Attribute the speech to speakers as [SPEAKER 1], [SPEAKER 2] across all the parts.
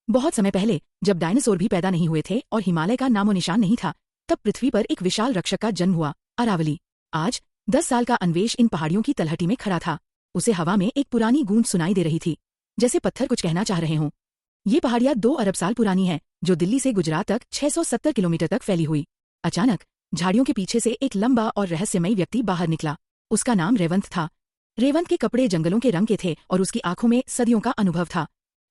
[SPEAKER 1] बहुत समय पहले, जब डायनासोर भी पैदा नहीं हुए थे और हिमालय का नामो निशान नहीं था, तब पृथ्वी पर एक विशाल रक्षक का जन्म हुआ, अरावली। आज 10 साल का अन्वेष इन पहाड़ियों की तलहटी में खड़ा था। उसे हवा में एक पुरानी गूंज सुनाई दे रही थी, जैसे पत्थर कुछ कहना चाह रहे हों। ये पहाड़ियां 2 अरब साल पुरानी है, जो दिल्ली से गुजरात तक 670 किलोमीटर तक फैली हुई। अचानक झाड़ियों के पीछे से एक लंबा और रहस्यमयी व्यक्ति बाहर निकला। उसका नाम रेवंत था। रेवंत के कपड़े जंगलों के रंग के थे और उसकी आंखों में सदियों का अनुभव था।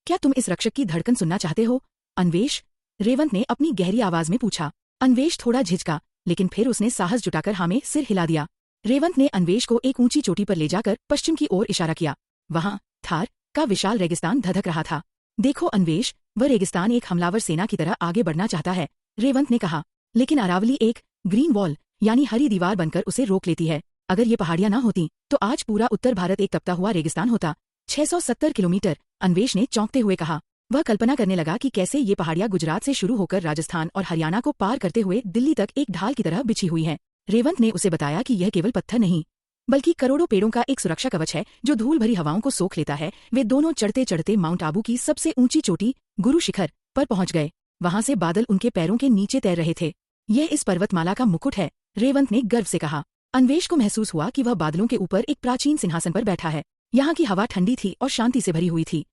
[SPEAKER 1] क्या तुम इस रक्षक की धड़कन सुनना चाहते हो, अन्वेष? रेवंत ने अपनी गहरी आवाज में पूछा। अन्वेष थोड़ा झिझका, लेकिन फिर उसने साहस जुटाकर हाँ में सिर हिला दिया। रेवंत ने अन्वेष को एक ऊंची चोटी पर ले जाकर पश्चिम की ओर इशारा किया। वहां थार का विशाल रेगिस्तान धधक रहा था। देखो अन्वेष, वह रेगिस्तान एक हमलावर सेना की तरह आगे बढ़ना चाहता है, रेवंत ने कहा। लेकिन अरावली एक ग्रीन वॉल यानी हरी दीवार बनकर उसे रोक लेती है। अगर ये पहाड़ियां ना होती तो आज पूरा उत्तर भारत एक तपता हुआ रेगिस्तान होता। 670 किलोमीटर, अन्वेष ने चौंकते हुए कहा। वह कल्पना करने लगा कि कैसे ये पहाड़ियां गुजरात से शुरू होकर राजस्थान और हरियाणा को पार करते हुए दिल्ली तक एक ढाल की तरह बिछी हुई हैं। रेवंत ने उसे बताया कि यह केवल पत्थर नहीं, बल्कि करोड़ों पेड़ों का एक सुरक्षा कवच है जो धूल भरी हवाओं को सोख लेता है। वे दोनों चढ़ते चढ़ते माउंट आबू की सबसे ऊंची चोटी गुरु शिखर पर पहुंच गए। वहां से बादल उनके पैरों के नीचे तैर रहे थे। यह इस पर्वतमाला का मुकुट है, रेवंत ने गर्व से कहा। अन्वेष को महसूस हुआ कि वह बादलों के ऊपर एक प्राचीन सिंहासन पर बैठा है। यहाँ की हवा ठंडी थी और शांति से भरी हुई थी।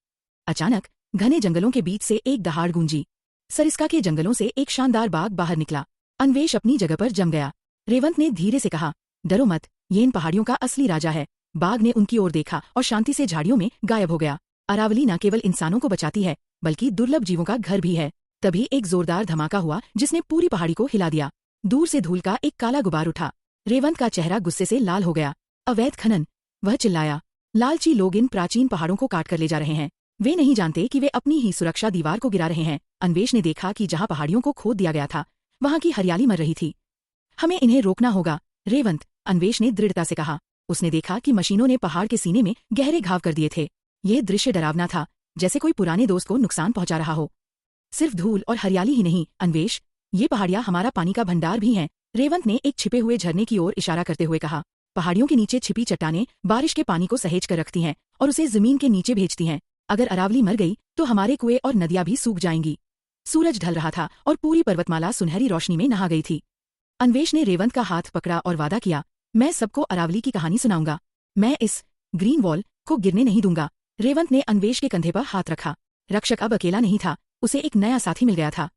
[SPEAKER 1] अचानक घने जंगलों के बीच से एक दहाड़ गूंजी। सरिस्का के जंगलों से एक शानदार बाघ बाहर निकला। अन्वेष अपनी जगह पर जम गया। रेवंत ने धीरे से कहा, डरो मत, ये इन पहाड़ियों का असली राजा है। बाघ ने उनकी ओर देखा और शांति से झाड़ियों में गायब हो गया। अरावली न केवल इंसानों को बचाती है, बल्कि दुर्लभ जीवों का घर भी है। तभी एक जोरदार धमाका हुआ जिसने पूरी पहाड़ी को हिला दिया। दूर से धूल का एक काला गुबार उठा। रेवंत का चेहरा गुस्से से लाल हो गया। अवैध खनन, वह चिल्लाया। लालची लोग इन प्राचीन पहाड़ों को काट कर ले जा रहे हैं। वे नहीं जानते कि वे अपनी ही सुरक्षा दीवार को गिरा रहे हैं। अन्वेष ने देखा कि जहां पहाड़ियों को खोद दिया गया था, वहां की हरियाली मर रही थी। हमें इन्हें रोकना होगा, रेवंत, अन्वेष ने दृढ़ता से कहा। उसने देखा कि मशीनों ने पहाड़ के सीने में गहरे घाव कर दिए थे। यह दृश्य डरावना था, जैसे कोई पुराने दोस्त को नुकसान पहुंचा रहा हो। सिर्फ धूल और हरियाली ही नहीं, अन्वेष, ये पहाड़ियां हमारा पानी का भंडार भी हैं, रेवंत ने एक छिपे हुए झरने की ओर इशारा करते हुए कहा। पहाड़ियों के नीचे छिपी चट्टानें बारिश के पानी को सहेज कर रखती हैं और उसे जमीन के नीचे भेजती हैं। अगर अरावली मर गई तो हमारे कुएं और नदियां भी सूख जाएंगी। सूरज ढल रहा था और पूरी पर्वतमाला सुनहरी रोशनी में नहा गई थी। अन्वेष ने रेवंत का हाथ पकड़ा और वादा किया, मैं सबको अरावली की कहानी सुनाऊंगा। मैं इस ग्रीन वॉल को गिरने नहीं दूंगा। रेवंत ने अन्वेष के कंधे पर हाथ रखा। रक्षक अब अकेला नहीं था, उसे एक नया साथी मिल गया था।